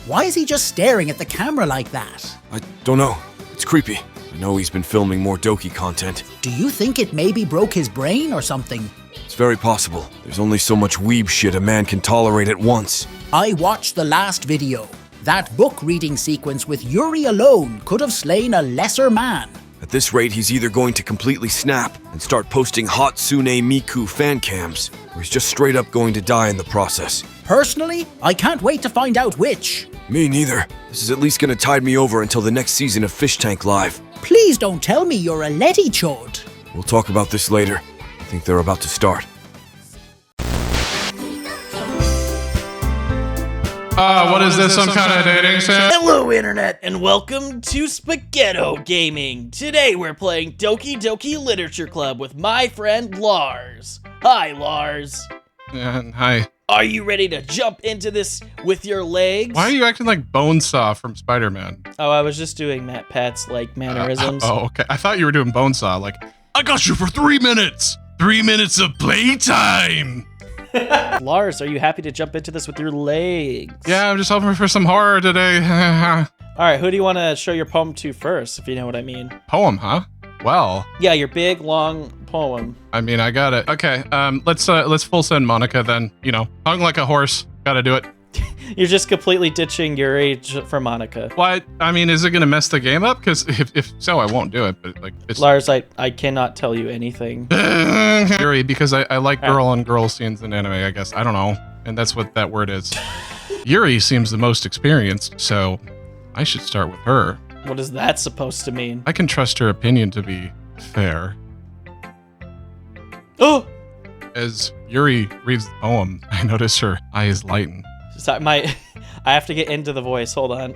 Why is he just staring at the camera like that? I don't know. It's creepy. I know he's been filming more Doki content. Do you think it maybe broke his brain or something? It's very possible. There's only so much weeb shit a man can tolerate at once. I watched the last video. That book reading sequence with Yuri alone could have slain a lesser man. At this rate, he's either going to completely snap and start posting Hatsune Miku fan cams, or he's just straight up going to die in the process. Personally, I can't wait to find out which. Me neither. This is at least gonna tide me over until the next season of Fish Tank Live. Please don't tell me you're a Letty chode. We'll talk about this later. I think they're about to start. What is this, some kind of dating sim? Hello Internet, and welcome to Spaghetto Gaming. Today we're playing Doki Doki Literature Club with my friend Lars. Hi Lars. Hi. Are you ready to jump into this with your legs? Why are you acting like Bonesaw from Spider-Man? Oh, I was just doing Matt Pat's mannerisms. Okay. I thought you were doing Bonesaw. Like, I got you for 3 minutes. 3 minutes of playtime. Lars, are you happy to jump into this with your legs? Yeah, I'm just hoping for some horror today. Alright, who do you want to show your poem to first, if you know what I mean? Poem, huh? Well. Yeah, your big, long poem. I mean, I got it. Okay, let's full send Monica then. You know, hung like a horse. Gotta do it. You're just completely ditching Yuri for Monica. What? I mean, is it gonna mess the game up? Because if so, I won't do it. But like, it's Lars, I cannot tell you anything. Yuri, because I like girl on girl scenes in anime. I guess I don't know, and that's what that word is. Yuri seems the most experienced, so I should start with her. What is that supposed to mean? I can trust her opinion to be fair. Oh! As Yuri reads the poem, I notice her eyes lighten. Sorry, I have to get into the voice. Hold on.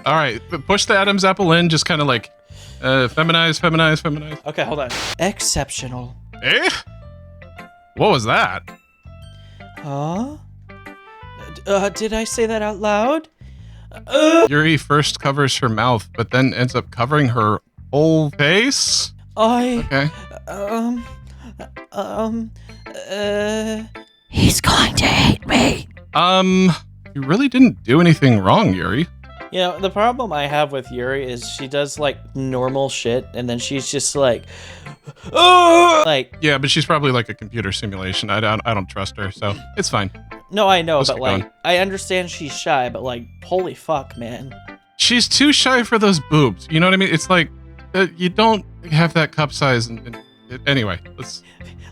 All right, but push the Adam's apple in, just kind of like feminize. Okay, hold on. Exceptional. Eh? What was that? Huh? Did I say that out loud? Yuri first covers her mouth, but then ends up covering her whole face? Okay. He's going to hate me. You really didn't do anything wrong, Yuri. You know, the problem I have with Yuri is she does, like, normal shit, and then she's just like, oh! Like... Yeah, but she's probably like a computer simulation. I don't trust her, so it's fine. No, I know, Let's but, keep like, going. I understand she's shy, but, like, holy fuck, man. She's too shy for those boobs. You know what I mean? It's like, you don't have that cup size. Anyway, let's...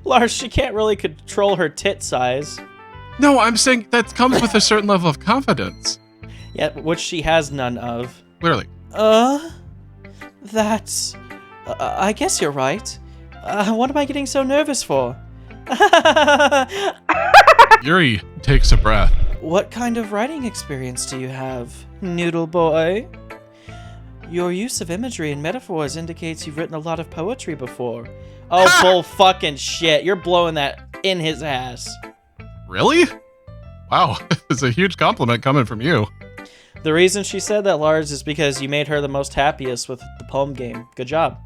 Lars, she can't really control her tit size. No, I'm saying that comes with a certain level of confidence. Yeah, which she has none of. Clearly. That's... I guess you're right. What am I getting so nervous for? Yuri takes a breath. What kind of writing experience do you have, noodle boy? Your use of imagery and metaphors indicates you've written a lot of poetry before. Oh, bull fucking shit. You're blowing that in his ass. Really? Wow, it's a huge compliment coming from you. The reason she said that, Lars, is because you made her the most happiest with the poem game. Good job.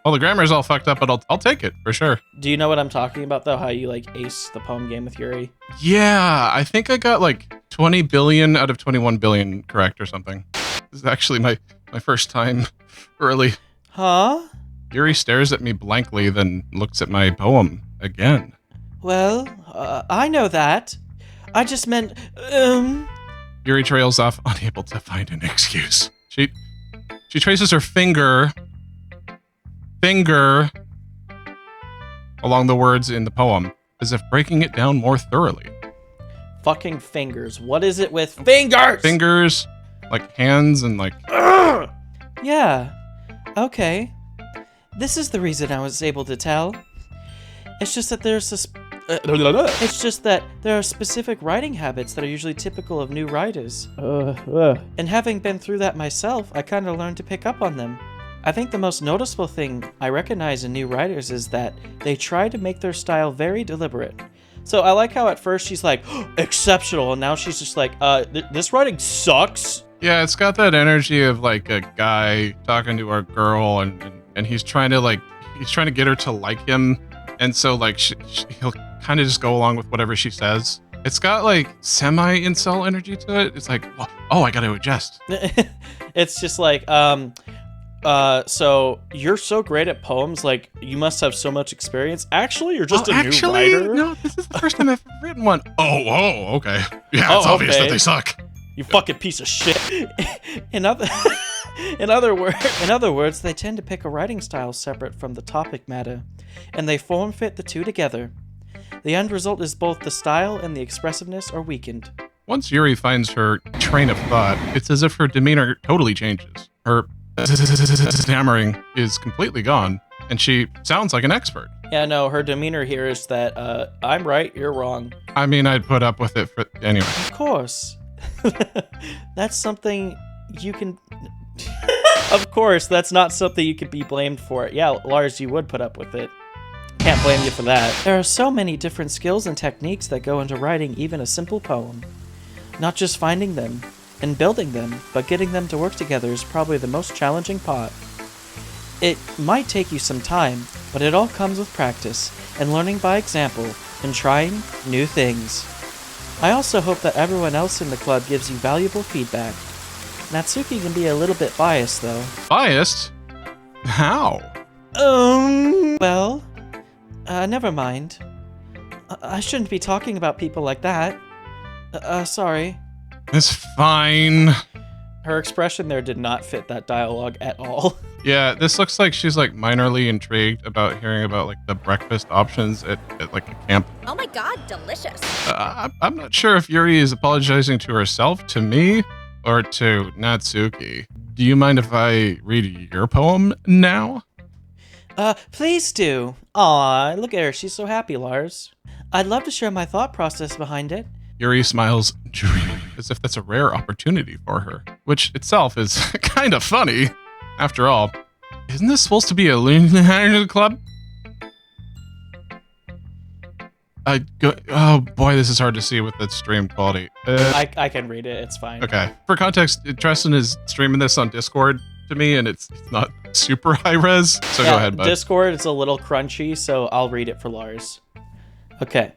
Well, the grammar's all fucked up, but I'll take it, for sure. Do you know what I'm talking about, though? How you, like, ace the poem game with Yuri? Yeah, I think I got like 20 billion out of 21 billion correct or something. This is actually my first time really. Huh? Yuri stares at me blankly, then looks at my poem again. Well, I know that. I just meant, Yuri trails off, unable to find an excuse. She traces her finger along the words in the poem, as if breaking it down more thoroughly. Fucking fingers. What is it with fingers? Fingers, like hands and like... Yeah. Okay. This is the reason I was able to tell. It's just that there are specific writing habits that are usually typical of new writers. And having been through that myself, I kind of learned to pick up on them. I think the most noticeable thing I recognize in new writers is that they try to make their style very deliberate. So I like how at first she's like, exceptional, and now she's just like, this writing sucks. Yeah, it's got that energy of like a guy talking to a girl and he's trying to get her to like him. And so like he'll kind of just go along with whatever she says. It's got like semi-incel energy to it. It's like, oh, I gotta adjust. It's just like, so you're so great at poems, like you must have so much experience. Actually, you're just a new writer. No, this is the first time I've written one. Oh, okay. Yeah, it's obvious that they suck. You fucking piece of shit. In other words, they tend to pick a writing style separate from the topic matter, and they form fit the two together. The end result is both the style and the expressiveness are weakened. Once Yuri finds her train of thought, it's as if her demeanor totally changes. Her stammering is completely gone, and she sounds like an expert. Yeah, no, her demeanor here is that, I'm right, you're wrong. I mean, I'd put up with it for anyway. Of course. That's something you can... Of course, that's not something you could be blamed for. Yeah, Lars, you would put up with it. Can't blame you for that. There are so many different skills and techniques that go into writing even a simple poem. Not just finding them and building them, but getting them to work together is probably the most challenging part. It might take you some time, but it all comes with practice and learning by example and trying new things. I also hope that everyone else in the club gives you valuable feedback. Natsuki can be a little bit biased, though. Biased? How? Well, never mind. I shouldn't be talking about people like that. Sorry. It's fine. Her expression there did not fit that dialogue at all. Yeah, this looks like she's like minorly intrigued about hearing about like the breakfast options at like a camp. Oh my god, delicious. I'm not sure if Yuri is apologizing to herself, to me, or to Natsuki. Do you mind if I read your poem now? Please do. Aw, look at her. She's so happy, Lars. I'd love to share my thought process behind it. Yuri smiles dreamily, as if that's a rare opportunity for her, which itself is kind of funny. After all, isn't this supposed to be a Lunar Club? Oh boy, this is hard to see with the stream quality. I can read it. It's fine. Okay. For context, Treston is streaming this on Discord to me, and it's not super high res. So yeah, go ahead, bud. Discord is a little crunchy, so I'll read it for Lars. Okay.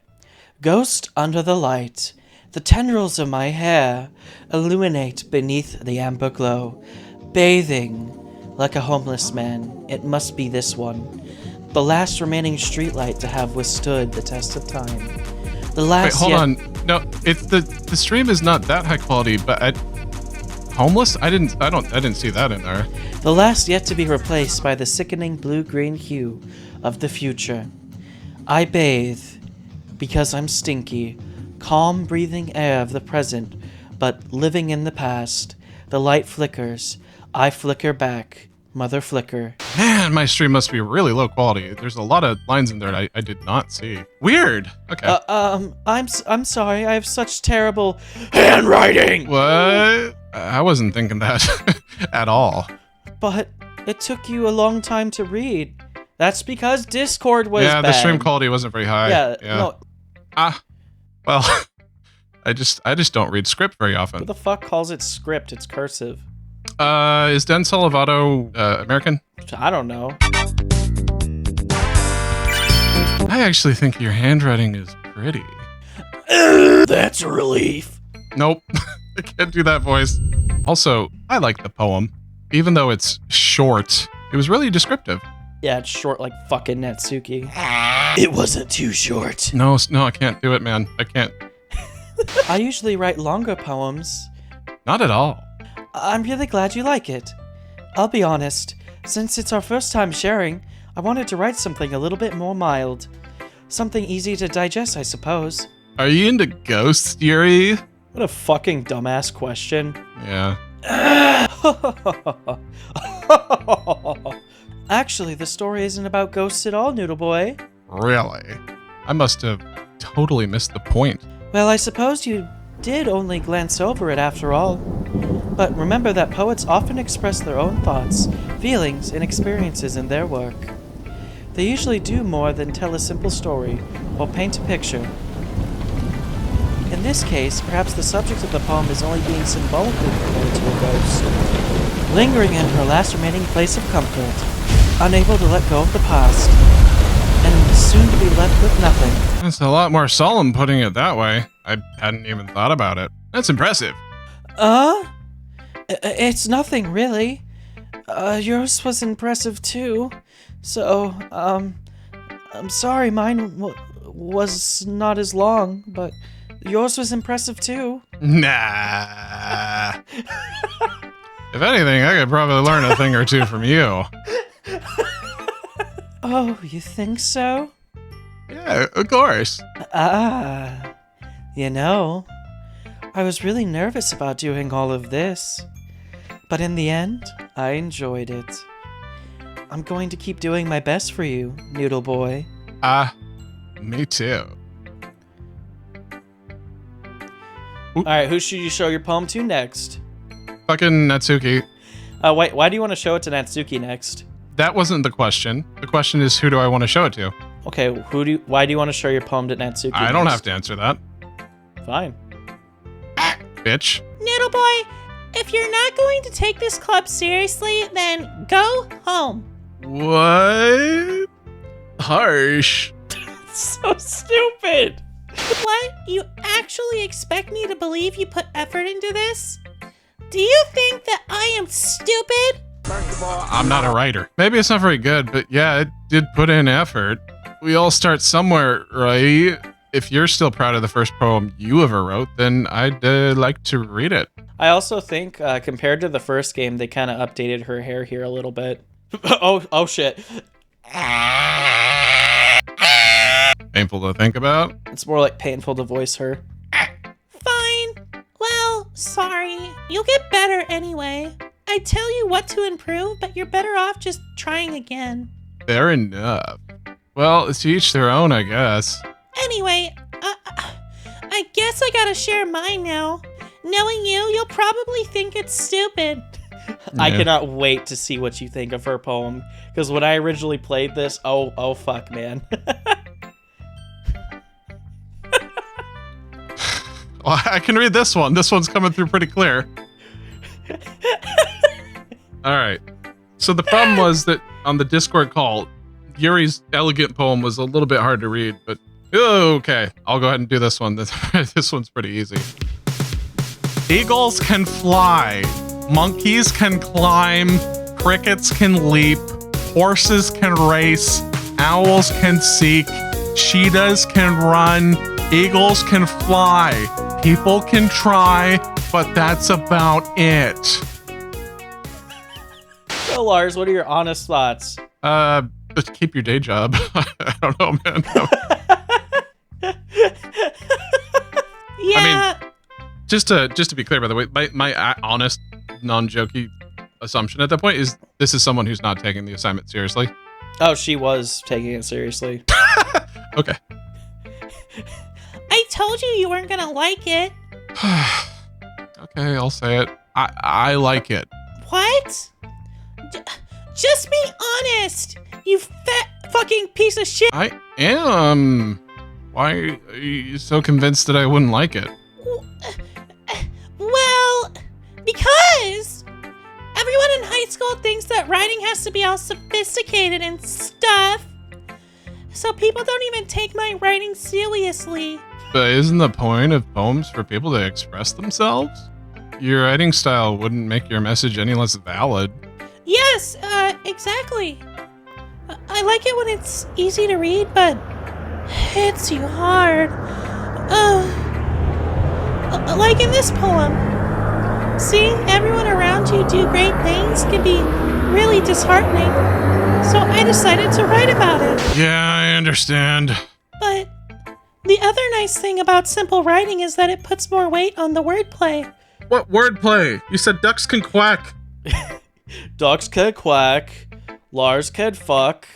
Ghost under the light. The tendrils of my hair illuminate beneath the amber glow. Bathing like a homeless man. It must be this one. The last remaining streetlight to have withstood the test of time. The last. Wait, hold on. No, it's the stream is not that high quality, but homeless? I didn't see that in there. The last yet to be replaced by the sickening blue-green hue of the future. I bathe because I'm stinky, calm breathing air of the present, but living in the past. The light flickers. I flicker back. Mother flicker. Man, my stream must be really low quality. There's a lot of lines in there that I did not see. Weird. Okay. I'm sorry. I have such terrible handwriting. What? I wasn't thinking that at all. But it took you a long time to read. That's because Discord was bad. The stream quality wasn't very high. Yeah. No. Well, I just don't read script very often. Who the fuck calls it script? It's cursive. Is Dan Salvato American? I don't know. I actually think your handwriting is pretty. That's a relief. Nope. I can't do that voice. Also, I like the poem. Even though it's short, it was really descriptive. Yeah, it's short like fucking Natsuki. It wasn't too short. No, I can't do it, man. I can't. I usually write longer poems. Not at all. I'm really glad you like it. I'll be honest, since it's our first time sharing, I wanted to write something a little bit more mild. Something easy to digest, I suppose. Are you into ghosts, Yuri? What a fucking dumbass question. Yeah. Actually, the story isn't about ghosts at all, Noodle Boy. Really? I must have totally missed the point. Well, I suppose you did only glance over it after all. But remember that poets often express their own thoughts, feelings, and experiences in their work. They usually do more than tell a simple story or paint a picture. In this case, perhaps the subject of the poem is only being symbolically compared to a ghost, lingering in her last remaining place of comfort, unable to let go of the past, and soon to be left with nothing. That's a lot more solemn putting it that way. I hadn't even thought about it. That's impressive. It's nothing, really. Yours was impressive, too. So, I'm sorry mine was not as long, but yours was impressive, too. Nah. If anything, I could probably learn a thing or two from you. Oh, you think so? Yeah, of course. You know, I was really nervous about doing all of this, but in the end, I enjoyed it. I'm going to keep doing my best for you, Noodle Boy. Me too. Alright, who should you show your poem to next? Fucking Natsuki. Wait, why do you want to show it to Natsuki next? That wasn't the question. The question is, who do I want to show it to? Okay, why do you want to show your poem to Natsuki I don't have to answer that. Fine. Bitch. Noodle Boy, if you're not going to take this club seriously, then go home. What? Harsh. So stupid! What? You actually expect me to believe you put effort into this? Do you think that I am stupid? I'm not a writer. Maybe it's not very good, but yeah, it did put in effort. We all start somewhere, right? If you're still proud of the first poem you ever wrote, then I'd like to read it. I also think, compared to the first game, they kind of updated her hair here a little bit. oh shit. Painful to think about. It's more like painful to voice her. Fine. Well, sorry. You'll get better anyway. I tell you what to improve, but you're better off just trying again. Fair enough. Well, it's to each their own, I guess. Anyway, I guess I gotta share mine now. Knowing you, you'll probably think it's stupid. I Yeah. cannot wait to see what you think of her poem, because when I originally played this, oh fuck, man. Well, I can read this one. This one's coming through pretty clear. All right. So the problem was that on the Discord call, Yuri's elegant poem was a little bit hard to read, but okay. I'll go ahead and do this one. This one's pretty easy. Eagles can fly. Monkeys can climb. Crickets can leap. Horses can race. Owls can seek. Cheetahs can run. Eagles can fly. People can try, but that's about it. So, Lars, what are your honest thoughts? Just keep your day job. I don't know, man. Yeah. I mean, just to be clear, by the way, my honest, non-jokey assumption at that point is this is someone who's not taking the assignment seriously. Oh, she was taking it seriously. Okay. I told you weren't gonna like it. Okay, I'll say it. I like it. What? Just be honest, you fat fucking piece of shit. I am. Why are you so convinced that I wouldn't like it? Well, because everyone in high school thinks that writing has to be all sophisticated and stuff. So people don't even take my writing seriously. But isn't the point of poems for people to express themselves? Your writing style wouldn't make your message any less valid. Yes, exactly. I like it when it's easy to read, but hits you hard. Like in this poem. Seeing everyone around you do great things can be really disheartening. So I decided to write about it. Yeah, I understand. But the other nice thing about simple writing is that it puts more weight on the wordplay. What wordplay? You said ducks can quack. Ducks can quack. Lars can fuck.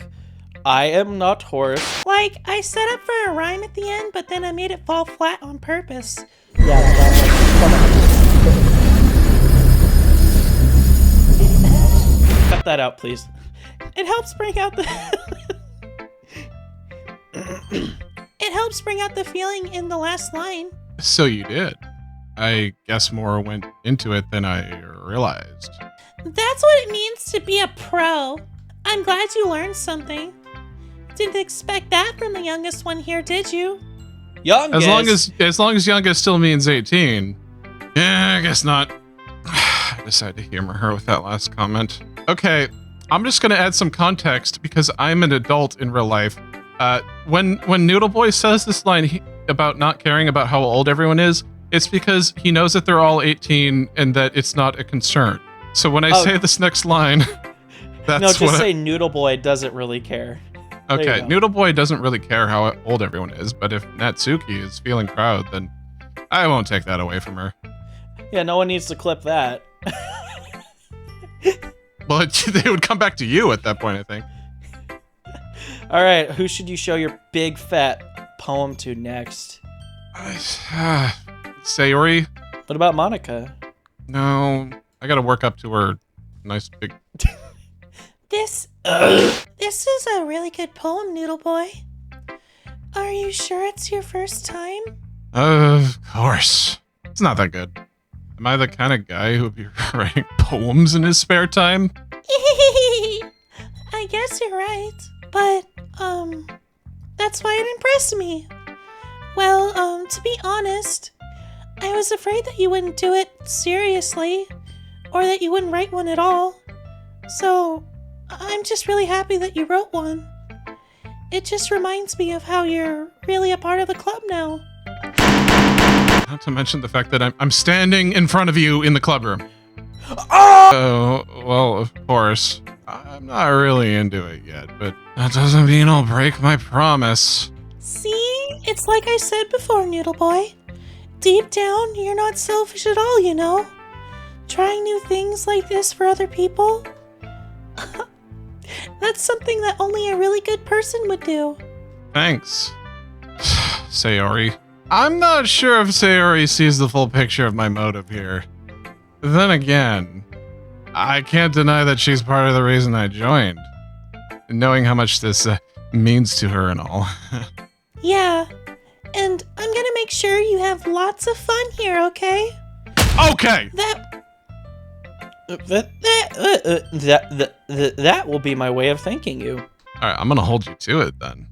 I am not horse. Like, I set up for a rhyme at the end, but then I made it fall flat on purpose. Cut that out, please. It helps bring out the It helps bring out the feeling in the last line. So you did. I guess more went into it than I realized. That's what it means to be a pro. I'm glad you learned something. Didn't expect that from the youngest one here, did you? Youngest. As long as youngest still means 18. Yeah, I guess not. I decided to humor her with that last comment. Okay, I'm just gonna add some context because I'm an adult in real life. When Noodle Boy says this line about not caring about how old everyone is, it's because he knows that they're all 18 and that it's not a concern. So when I say this next line, that's No, just what say Noodle Boy doesn't really care. Okay, Noodle Boy doesn't really care how old everyone is, but if Natsuki is feeling proud, then I won't take that away from her. Yeah, no one needs to clip that. Well, they would come back to you at that point, I think. All right, who should you show your big fat poem to next? Sayori? What about Monica? No, I gotta work up to her nice big... This is a really good poem, Noodle Boy. Are you sure it's your first time? Of course. It's not that good. Am I the kind of guy who would be writing poems in his spare time? I guess you're right, but, that's why it impressed me. Well, to be honest, I was afraid that you wouldn't do it seriously, or that you wouldn't write one at all. So, I'm just really happy that you wrote one. It just reminds me of how you're really a part of the club now. Not to mention the fact that I'm standing in front of you in the club room. Oh, well, of course. I'm not really into it yet, but that doesn't mean I'll break my promise. See? It's like I said before, Noodle Boy. Deep down, you're not selfish at all, you know? Trying new things like this for other people? That's something that only a really good person would do. Thanks, Sayori. I'm not sure if Sayori sees the full picture of my motive here. Then again, I can't deny that she's part of the reason I joined. Knowing how much this means to her and all. Yeah, and I'm gonna make sure you have lots of fun here, okay? Okay! That will be my way of thanking you. Alright, I'm gonna hold you to it then.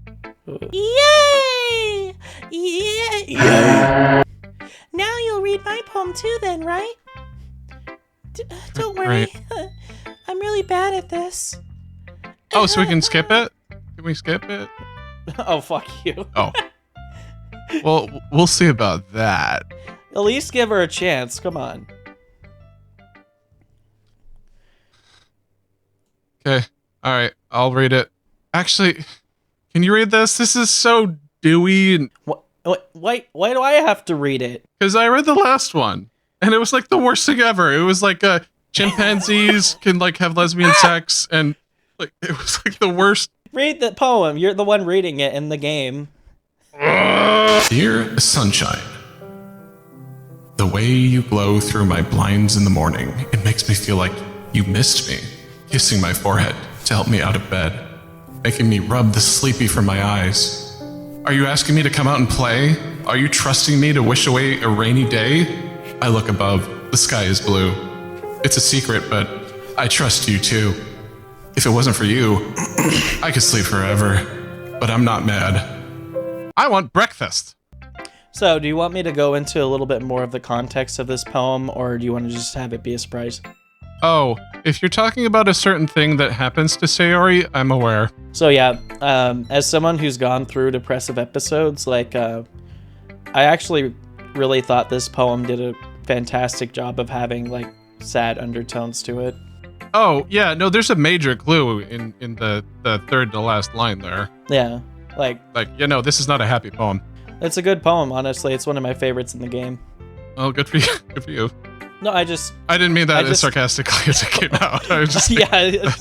Yay! Yeah! Now you'll read my poem too then, right? Don't worry. Right. I'm really bad at this. Oh, so we can skip it? Can we skip it? Oh, fuck you. Oh. Well, we'll see about that. At least give her a chance. Come on. Okay. Alright, I'll read it. Actually, can you read this? This is so dewy and... Why do I have to read it? Because I read the last one, and it was like the worst thing ever. It was like chimpanzees can like have lesbian sex, and like it was like the worst. Read the poem. You're the one reading it in the game. Dear sunshine, the way you glow through my blinds in the morning, it makes me feel like you missed me, kissing my forehead to help me out of bed, making me rub the sleepy from my eyes. Are you asking me to come out and play? Are you trusting me to wish away a rainy day? I look above. The sky is blue. It's a secret, but I trust you too. If it wasn't for you, I could sleep forever. But I'm not mad. I want breakfast. So, do you want me to go into a little bit more of the context of this poem, or do you want to just have it be a surprise? Oh, if you're talking about a certain thing that happens to Sayori, I'm aware. So yeah, as someone who's gone through depressive episodes, like, I actually really thought this poem did a fantastic job of having, like, sad undertones to it. Oh, yeah, no, there's a major clue in the third to last line there. Yeah, like, you know, this is not a happy poem. it's a good poem, honestly. It's one of my favorites in the game. Oh, good for you. Good for you. No, I didn't mean that as sarcastically as it came out. I was just yeah.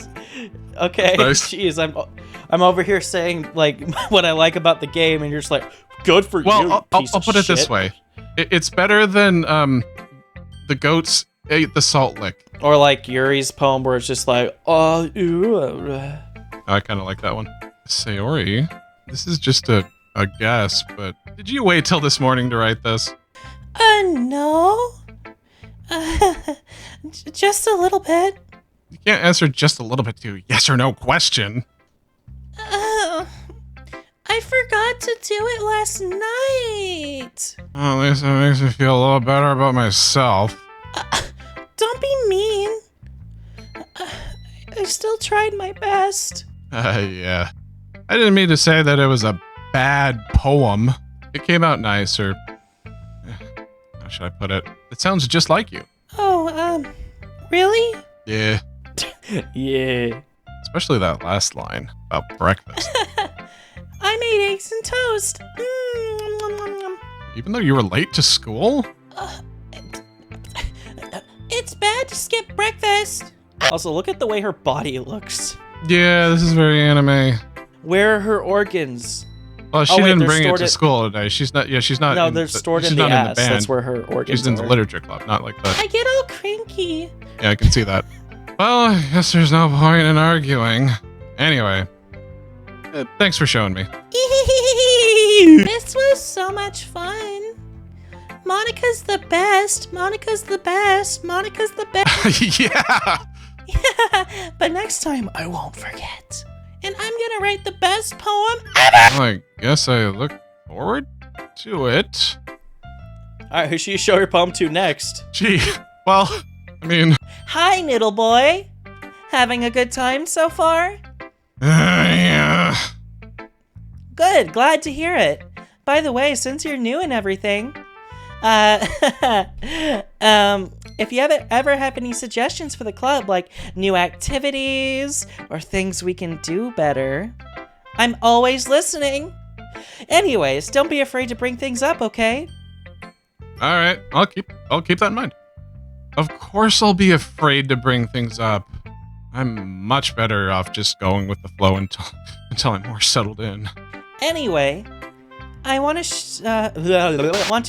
Okay. Nice. Jeez, I'm over here saying like what I like about the game, and you're just like, good for you. Well, I'll put it shit. this way: it's better than the goats ate the salt lick. Or like Yuri's poem, where it's just like, oh, I kind of like that one. Sayori, this is just a guess, but did you wait till this morning to write this? No. Just a little bit. You can't answer just a little bit to a yes or no question. forgot to do it last night. Well, at least it makes me feel a little better about myself. Don't be mean. I still tried my best. Yeah. I didn't mean to say that it was a bad poem. It came out nice, or... How should I put it? It sounds just like you. Oh, really? Yeah. Yeah. Especially that last line about breakfast. I made eggs and toast. Even though you were late to school? It's bad to skip breakfast. Also, look at the way her body looks. Yeah, this is very anime. Where are her organs? Well, she Oh, wait, didn't they're bring it stored to school today. She's not. Yeah, she's not. No, in they're the- stored she's in the not ass. the band. That's where her organs She's in the are. literature club, not like that. I get all cranky. Yeah, I can see that. Well, I guess there's no point in arguing. Anyway, thanks for showing me. This was so much fun. Monica's the best. Monica's the best. Monica's the best. Yeah. But next time I won't forget. And I'm gonna write the best poem Well, I guess I look forward to it. Alright, who should you show your poem to next? Gee, well, I mean, Hi, Niddle Boy. Having a good time so far? yeah. Good, glad to hear it. By the way, since you're new and everything, if you ever have any suggestions for the club, like new activities or things we can do better, I'm always listening. Anyways, don't be afraid to bring things up, okay? All right, I'll keep that in mind. Of course, I'll be afraid to bring things up. I'm much better off just going with the flow until I'm more settled in. Anyway, I want to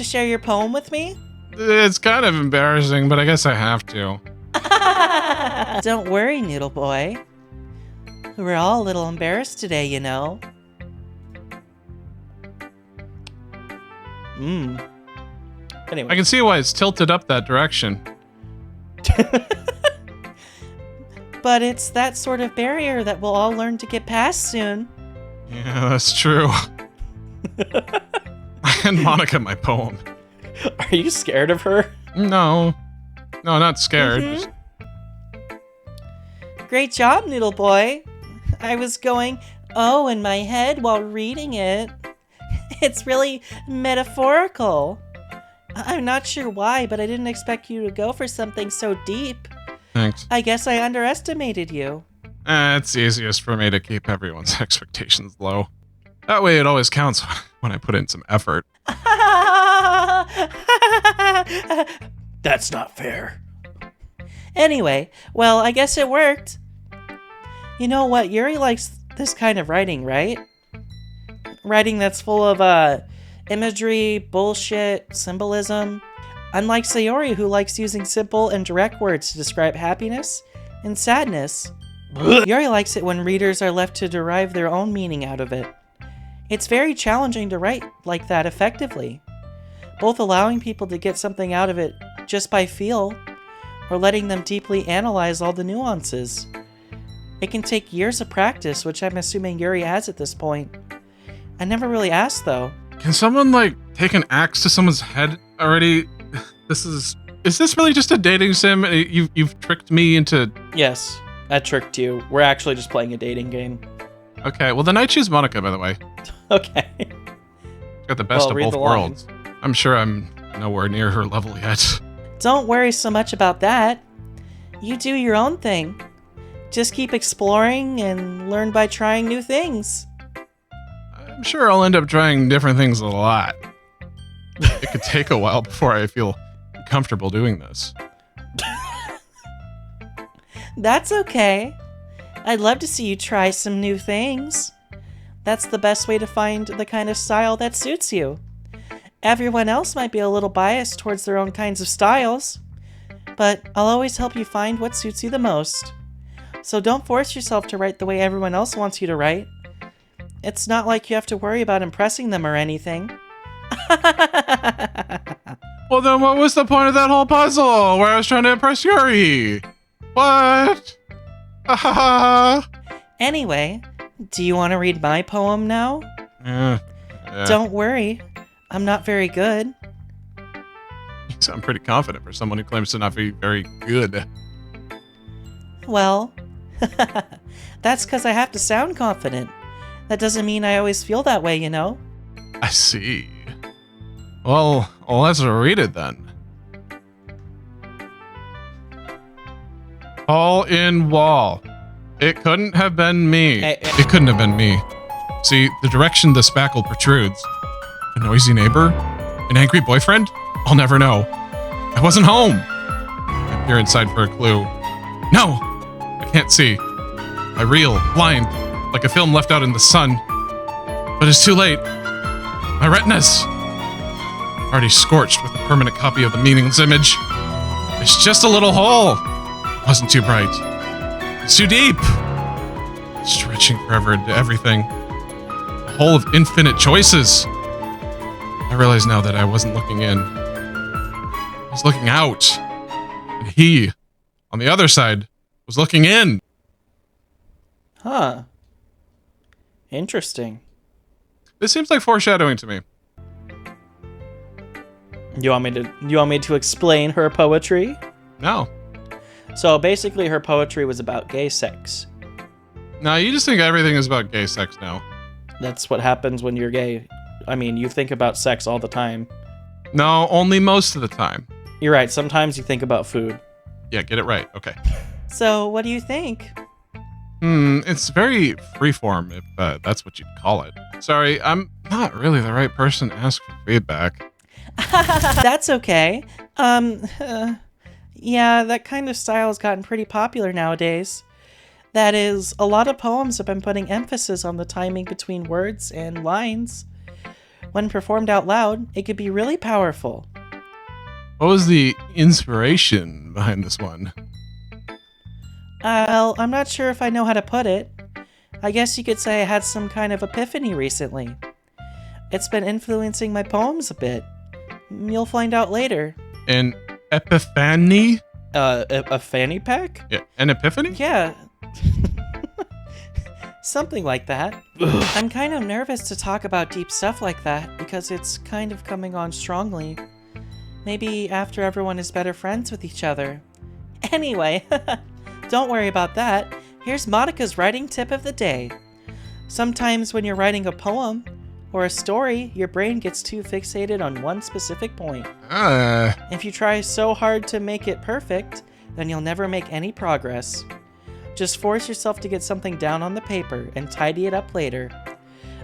share your poem with me? It's kind of embarrassing, but I guess I have to. Don't worry, Noodle Boy. We're all a little embarrassed today, you know. Anyway. I can see why it's tilted up that direction. But it's that sort of barrier that we'll all learn to get past soon. Yeah, that's true. I hand Monica my poem. Are you scared of her? No, not scared. Mhm. Just- Great job, Noodle Boy. I was going, oh, in my head while reading it. It's really metaphorical. I'm not sure why, but I didn't expect you to go for something so deep. Thanks. I guess I underestimated you. It's easiest for me to keep everyone's expectations low. That way it always counts when I put in some effort. That's not fair. Anyway, well, I guess it worked. You know what? Yuri likes this kind of writing, right? Writing that's full of imagery, bullshit, symbolism. Unlike Sayori, who likes using simple and direct words to describe happiness and sadness. Yuri likes it when readers are left to derive their own meaning out of it. It's very challenging to write like that effectively, both allowing people to get something out of it just by feel, or letting them deeply analyze all the nuances. It can take years of practice, which I'm assuming Yuri has at this point. I never really asked, though. Can someone, take an axe to someone's head already? Is this really just a dating sim? You've tricked me into... Yes, I tricked you. We're actually just playing a dating game. Okay, well then I choose Monica, by the way. Okay. She's got the best of read both the worlds. I'm sure I'm nowhere near her level yet. Don't worry so much about that. You do your own thing. Just keep exploring and learn by trying new things. I'm sure I'll end up trying different things a lot. It could take a while before I feel comfortable doing this. That's okay. I'd love to see you try some new things. That's the best way to find the kind of style that suits you. Everyone else might be a little biased towards their own kinds of styles, but I'll always help you find what suits you the most. So don't force yourself to write the way everyone else wants you to write. It's not like you have to worry about impressing them or anything. Well then what was the point of that whole puzzle where I was trying to impress Yuri? What? Anyway, do you want to read my poem now? Yeah. Don't worry, I'm not very good. You sound pretty confident for someone who claims to not be very good. Well, that's because I have to sound confident. That doesn't mean I always feel that way, you know? I see. Well, let's read it then. All in wall. It couldn't have been me. It couldn't have been me. See, the direction the spackle protrudes. A noisy neighbor? An angry boyfriend? I'll never know. I wasn't home. I peer inside for a clue. No! I can't see. I reel, blind, like a film left out in the sun. But it's too late. My retinas. Already scorched with a permanent copy of the meaningless image. It's just a little hole. Wasn't too bright. It's too deep. Stretching forever into everything. A hole of infinite choices. I realize now that I wasn't looking in. I was looking out. And he, on the other side, was looking in. Huh. Interesting. This seems like foreshadowing to me. You want me to explain her poetry? No. So basically her poetry was about gay sex. No, you just think everything is about gay sex now. That's what happens when you're gay. I mean, you think about sex all the time. No, only most of the time. You're right, sometimes you think about food. Yeah, get it right. Okay. So, what do you think? It's very freeform, if that's what you'd call it. Sorry, I'm not really the right person to ask for feedback. That's okay. Yeah, that kind of style has gotten pretty popular nowadays. That is, a lot of poems have been putting emphasis on the timing between words and lines. When performed out loud, it could be really powerful. What was the inspiration behind this one? Well, I'm not sure if I know how to put it. I guess you could say I had some kind of epiphany recently. It's been influencing my poems a bit. You'll find out later. An epiphany? A fanny pack? Yeah, an epiphany? Yeah. Something like that. I'm kind of nervous to talk about deep stuff like that because it's kind of coming on strongly. Maybe after everyone is better friends with each other. Anyway, don't worry about that. Here's Monica's writing tip of the day. Sometimes when you're writing a poem or a story, your brain gets too fixated on one specific point. If you try so hard to make it perfect, then you'll never make any progress. Just force yourself to get something down on the paper and tidy it up later.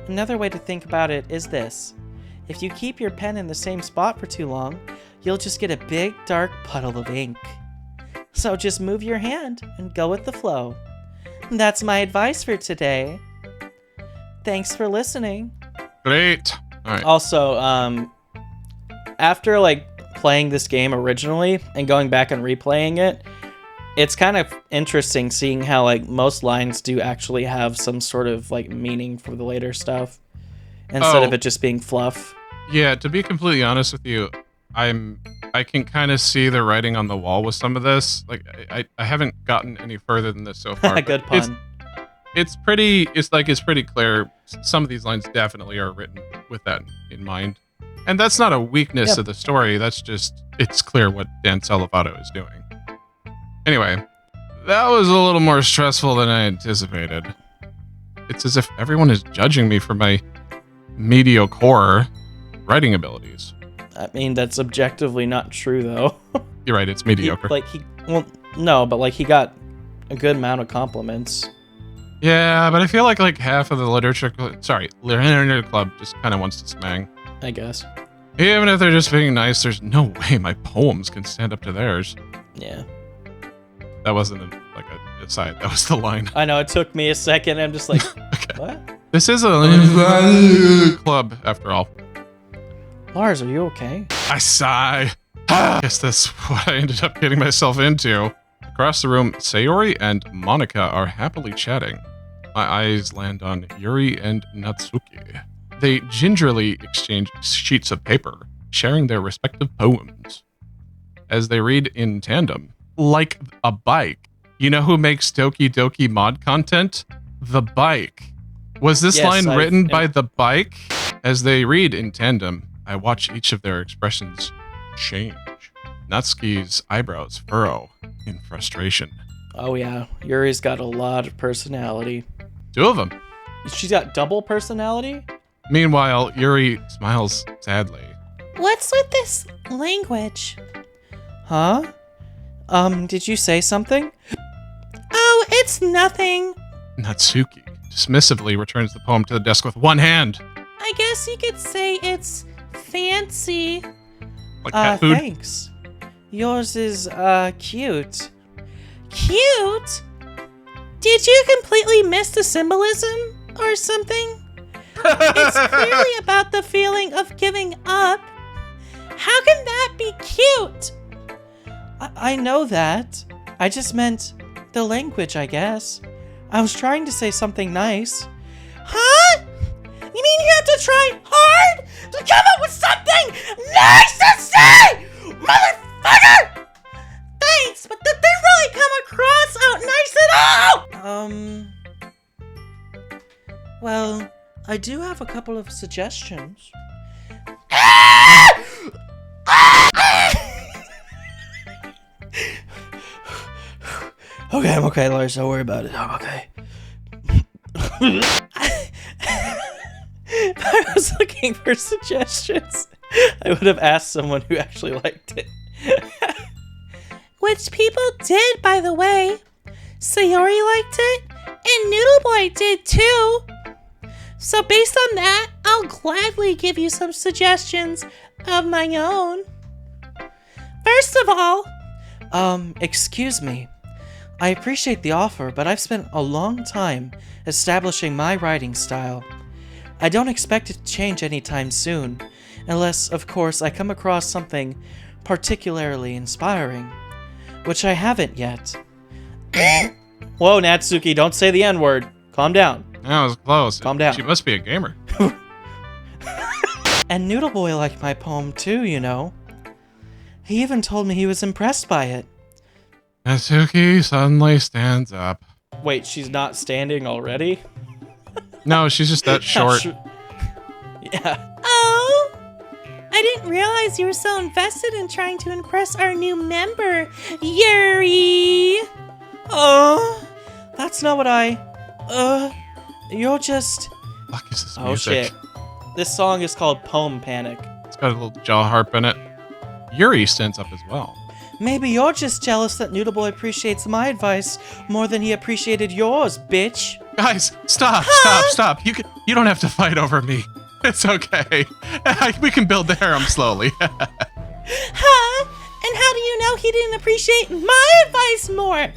Another way to think about it is this. If you keep your pen in the same spot for too long, you'll just get a big dark puddle of ink. So just move your hand and go with the flow. That's my advice for today. Thanks for listening. Great. All right. Also, after like playing this game originally and going back and replaying it, it's kind of interesting seeing how like most lines do actually have some sort of like meaning for the later stuff instead of it just being fluff. Yeah, to be completely honest with you, I can kind of see the writing on the wall with some of this. Like I haven't gotten any further than this so far. Good pun. It's pretty clear. Some of these lines definitely are written with that in mind. And that's not a weakness of the story. That's just, it's clear what Dan Salavato is doing. Anyway, that was a little more stressful than I anticipated. It's as if everyone is judging me for my mediocre writing abilities. I mean, that's objectively not true, though. You're right, it's mediocre. He got a good amount of compliments. Yeah, but I feel like half of the literature club just kind of wants to smang. I guess. Even if they're just being nice, there's no way my poems can stand up to theirs. Yeah. That wasn't an aside. That was the line. I know, it took me a second. I'm just like, Okay. what? This is a club, after all. Lars, are you okay? I sigh. I guess that's what I ended up getting myself into. Across the room, Sayori and Monica are happily chatting. My eyes land on Yuri and Natsuki. They gingerly exchange sheets of paper, sharing their respective poems. As they read in tandem, like a bike. You know who makes Doki Doki mod content? The bike. Was this Yes, line I've- written by the bike? As they read in tandem, I watch each of their expressions change. Natsuki's eyebrows furrow in frustration. Oh yeah, Yuri's got a lot of personality. 2 of them. She's got double personality? Meanwhile, Yuri smiles sadly. What's with this language? Huh? Did you say something? Oh, it's nothing. Natsuki dismissively returns the poem to the desk with one hand. I guess you could say it's fancy. Like cat food. Thanks. Yours is, cute. Cute? Did you completely miss the symbolism or something? It's clearly about the feeling of giving up. How can that be cute? I know that. I just meant the language, I guess. I was trying to say something nice. Huh? You mean you have to try hard to come up with something nice to say? Motherfucker! Thanks, but that didn't really come across out nice at all! Well, I do have a couple of suggestions. Okay, I'm okay, Lars. Don't worry about it. I'm okay. If I was looking for suggestions, I would have asked someone who actually liked it. Which people did, by the way. Sayori liked it, and Noodle Boy did too. So based on that, I'll gladly give you some suggestions of my own. First of all, Excuse me. I appreciate the offer, but I've spent a long time establishing my writing style. I don't expect it to change anytime soon, unless, of course, I come across something particularly inspiring, which I haven't yet. Whoa, Natsuki, don't say the N-word. Calm down. That was close. Calm down. She must be a gamer. And Noodle Boy liked my poem too, you know. He even told me he was impressed by it. Natsuki suddenly stands up. Wait, she's not standing already? No, she's just that short. Yeah. oh, I didn't realize you were so invested in trying to impress our new member, Yuri. Oh, that's not what you're just... Fuck is this Oh music? shit. This song is called Poem Panic. It's got a little jaw harp in it. Yuri stands up as well. Maybe you're just jealous that Noodle Boy appreciates my advice more than he appreciated yours, bitch. Guys, stop. You don't have to fight over me. It's okay. We can build the harem slowly. Huh? And how do you know he didn't appreciate my advice more?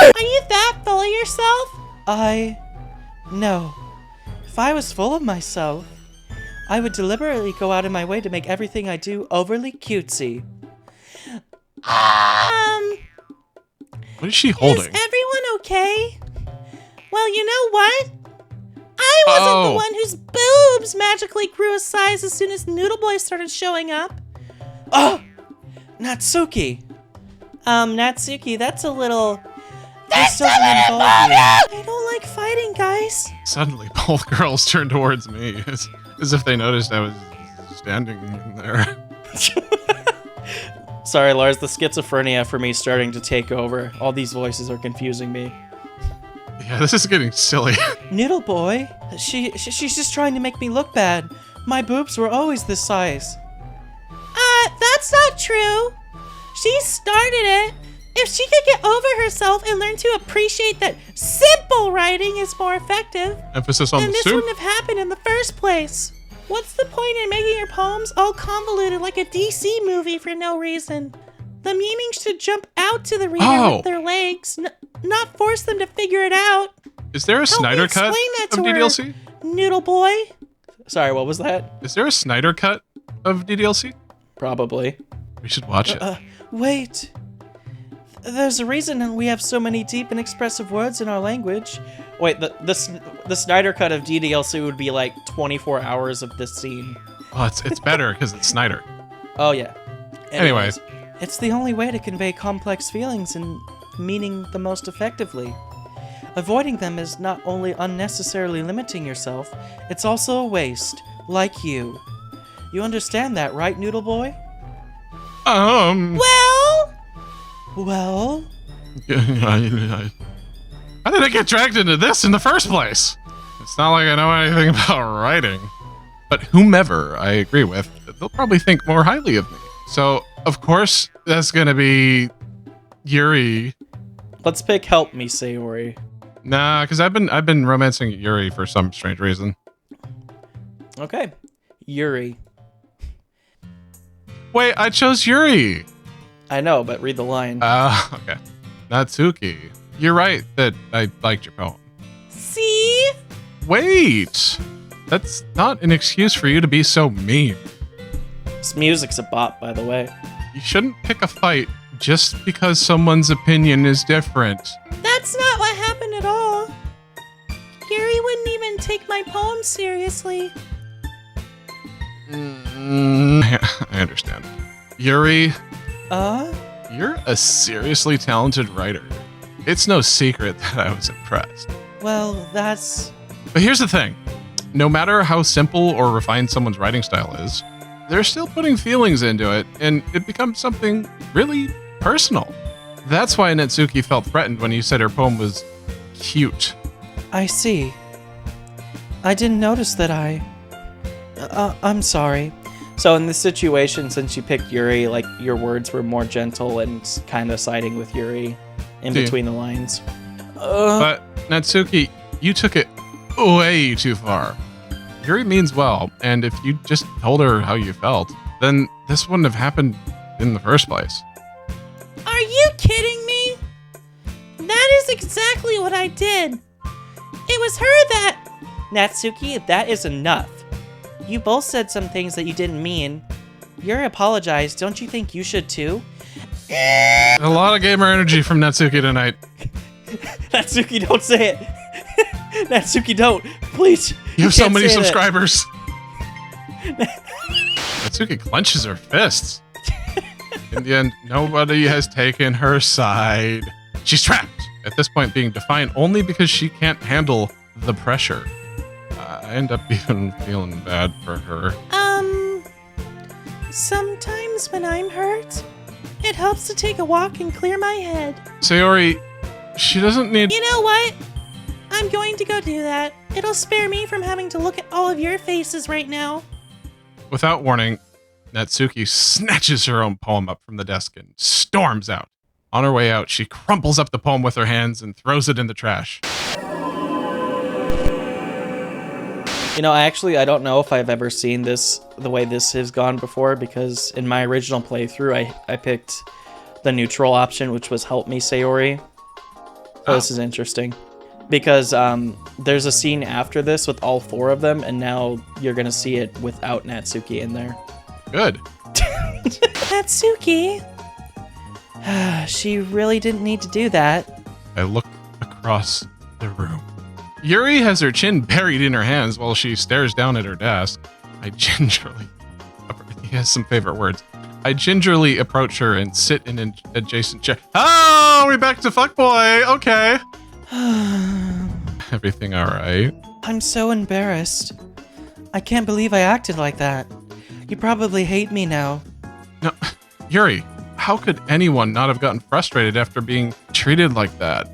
Are you that full of yourself? No. If I was full of myself, I would deliberately go out of my way to make everything I do overly cutesy. What is she holding? Is everyone okay? Well, you know what? I wasn't the one whose boobs magically grew a size as soon as Noodle Boy started showing up. Oh! Natsuki! Natsuki, that's a little... This doesn't involve you. I don't like fighting, guys. Suddenly, both girls turn towards me, as if they noticed I was standing there. Sorry, Lars, the schizophrenia for me starting to take over. All these voices are confusing me. Yeah, this is getting silly. Noodle Boy, she's just trying to make me look bad. My boobs were always this size. That's not true. She started it. If she could get over herself and learn to appreciate that simple writing is more effective, Emphasis on then the this soup. wouldn't have happened in the first place. What's the point in making your poems all convoluted like a DC movie for no reason? The meaning should jump out to the reader with their legs, not force them to figure it out. Is there a Snyder cut explain that of to her. DDLC? Noodle Boy. Sorry, what was that? Is there a Snyder cut of DDLC? Probably. We should watch it. Wait. There's a reason we have so many deep and expressive words in our language. Wait, the Snyder cut of DDLC would be like 24 hours of this scene. Oh, it's better because it's Snyder. Oh, yeah. Anyways. It's the only way to convey complex feelings and meaning the most effectively. Avoiding them is not only unnecessarily limiting yourself, it's also a waste, like you. You understand that, right, Noodle Boy? Well? Well? How did I get dragged into this in the first place? It's not like I know anything about writing. But whomever I agree with, they'll probably think more highly of me. So, of course, that's gonna be Yuri. Let's pick Help Me, Sayori. Nah, because I've been romancing Yuri for some strange reason. Okay. Yuri. Wait, I chose Yuri. I know, but read the line. Okay. Natsuki, you're right that I liked your poem. See? Wait, that's not an excuse for you to be so mean. This music's a bop, by the way. You shouldn't pick a fight just because someone's opinion is different. That's not what happened at all. Yuri wouldn't even take my poem seriously. I understand. Yuri, Uh? you're a seriously talented writer. It's no secret that I was impressed. Well, that's... But here's the thing. No matter how simple or refined someone's writing style is, they're still putting feelings into it, and it becomes something really personal. That's why Natsuki felt threatened when you said her poem was cute. I see. I didn't notice that I'm sorry. So in this situation, since you picked Yuri, like, your words were more gentle and kind of siding with Yuri in See. between the lines. But Natsuki, you took it way too far. Yuri means well, and if you just told her how you felt, then this wouldn't have happened in the first place. Are you kidding me? That is exactly what I did. It was her that... Natsuki, that is enough. You both said some things that you didn't mean. Yuri apologized. Don't you think you should too? A lot of gamer energy from Natsuki tonight. Natsuki, don't say it. Natsuki, don't. Please. You have so can't many say that. subscribers. Natsuki clenches her fists. In the end, nobody has taken her side. She's trapped, at this point being defiant only because she can't handle the pressure. I end up even feeling bad for her. Sometimes when I'm hurt, it helps to take a walk and clear my head. Sayori, she doesn't need... You know what? I'm going to go do that. It'll spare me from having to look at all of your faces right now. Without warning, Natsuki snatches her own poem up from the desk and storms out. On her way out, she crumples up the poem with her hands and throws it in the trash. You know, I don't know if I've ever seen this the way this has gone before, because in my original playthrough, I picked the neutral option, which was Help Me, Sayori. So this is interesting. Because there's a scene after this with all four of them, and now you're going to see it without Natsuki in there. Good. Natsuki? She really didn't need to do that. I look across the room. Yuri has her chin buried in her hands while she stares down at her desk. He has some favorite words. I gingerly approach her and sit in an adjacent chair. Oh, we back to fuckboy. Okay. Everything all right? I'm so embarrassed. I can't believe I acted like that. You probably hate me now. No, Yuri, how could anyone not have gotten frustrated after being treated like that?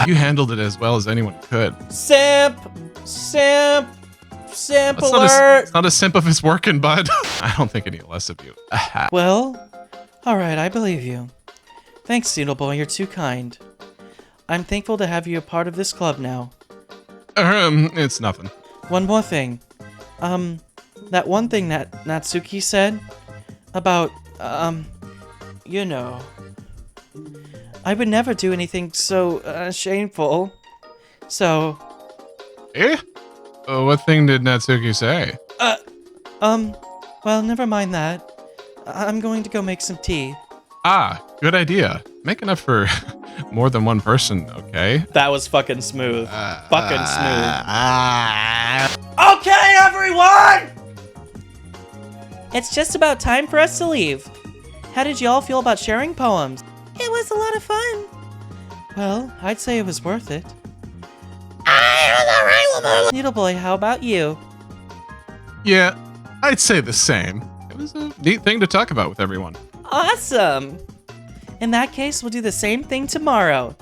You handled it as well as anyone could. Simp alert! It's not a simp if it's working, bud. I don't think any less of you. Well, alright, I believe you. Thanks, Noodle Boy, you're too kind. I'm thankful to have you a part of this club now. It's nothing. One more thing. That one thing that Natsuki said about, you know, I would never do anything so shameful. So, Eh? What thing did Natsuki say? well, never mind that. I'm going to go make some tea. Ah, good idea. Make enough for more than one person, okay? That was fucking smooth. Fucking smooth. Okay, everyone! It's just about time for us to leave. How did you all feel about sharing poems? It was a lot of fun. Well, I'd say it was worth it. Needle boy, how about you? Yeah, I'd say the same. It was a neat thing to talk about with everyone. Awesome! In that case, we'll do the same thing tomorrow.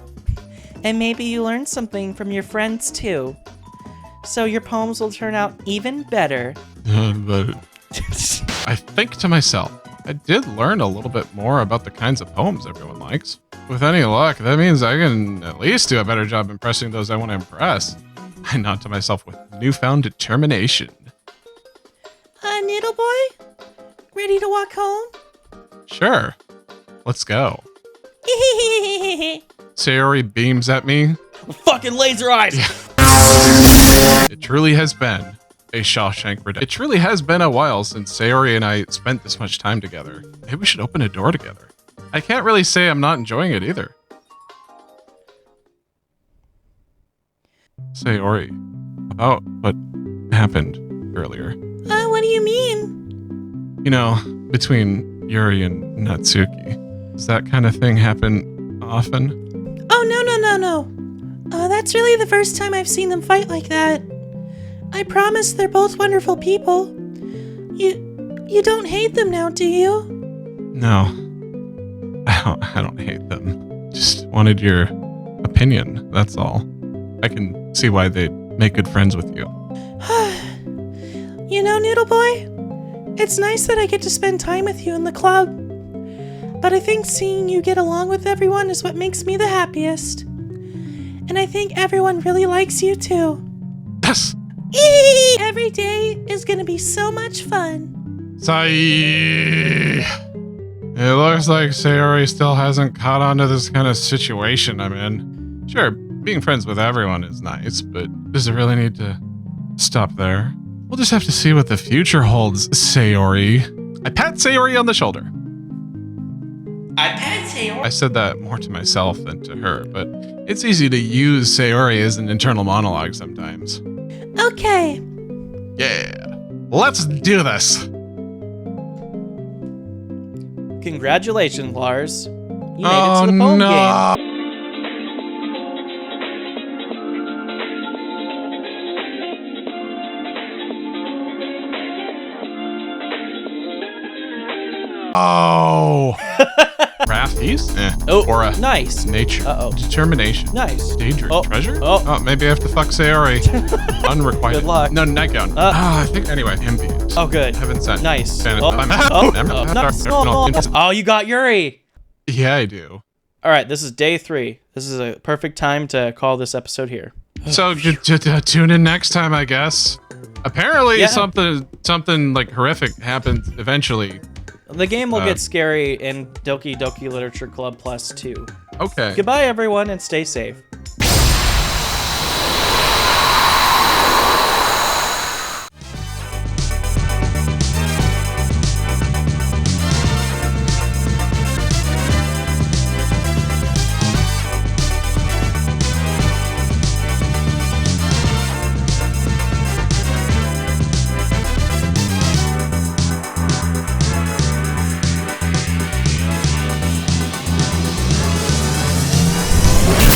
And maybe you learn something from your friends too. So your poems will turn out even better. But I think to myself, I did learn a little bit more about the kinds of poems everyone likes. With any luck, that means I can at least do a better job impressing those I want to impress. I nod to myself with newfound determination. Needle boy? Ready to walk home? Sure, let's go. Sayori beams at me. Fucking laser eyes! It truly has been a Shawshank Redemption. It truly has been a while since Sayori and I spent this much time together. Maybe we should open a door together. I can't really say I'm not enjoying it either. Sayori, about what happened earlier. What do you mean? You know, between Yuri and Natsuki. Does that kind of thing happen often? Oh, no. That's really the first time I've seen them fight like that. I promise they're both wonderful people. You don't hate them now, do you? No. I don't hate them. Just wanted your opinion, that's all. I can see why they'd make good friends with you. You know, Noodle Boy, it's nice that I get to spend time with you in the club. But I think seeing you get along with everyone is what makes me the happiest. And I think everyone really likes you too. Yes! Every day is gonna be so much fun. Sai! It looks like Sayori still hasn't caught on to this kind of situation I'm in. Sure, being friends with everyone is nice, but does it really need to stop there? We'll just have to see what the future holds, Sayori. I pat Sayori on the shoulder. I said that more to myself than to her, but it's easy to use Sayori as an internal monologue sometimes. Okay. Yeah, let's do this. Congratulations, Lars. You made it to the poem game. Oh. Crafties? Oh, Aura. nice. Nature. Uh-oh. Determination. Nice. Daydream. Oh. Treasure? Oh. Maybe I have to fuck Sayori. Unrequited. Good luck. No, nightgown. I think, anyway, envious. Oh, good. Heaven sent. Nice. Fan- Oh. Never- Oh, you got Yuri. Yeah, I do. All right, this is day 3. This is a perfect time to call this episode here. So tune in next time, I guess. Apparently, Yeah. something like horrific happens eventually. The game will get scary in Doki Doki Literature Club Plus 2. Okay. Goodbye, everyone, and stay safe.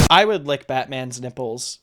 I would lick Batman's nipples.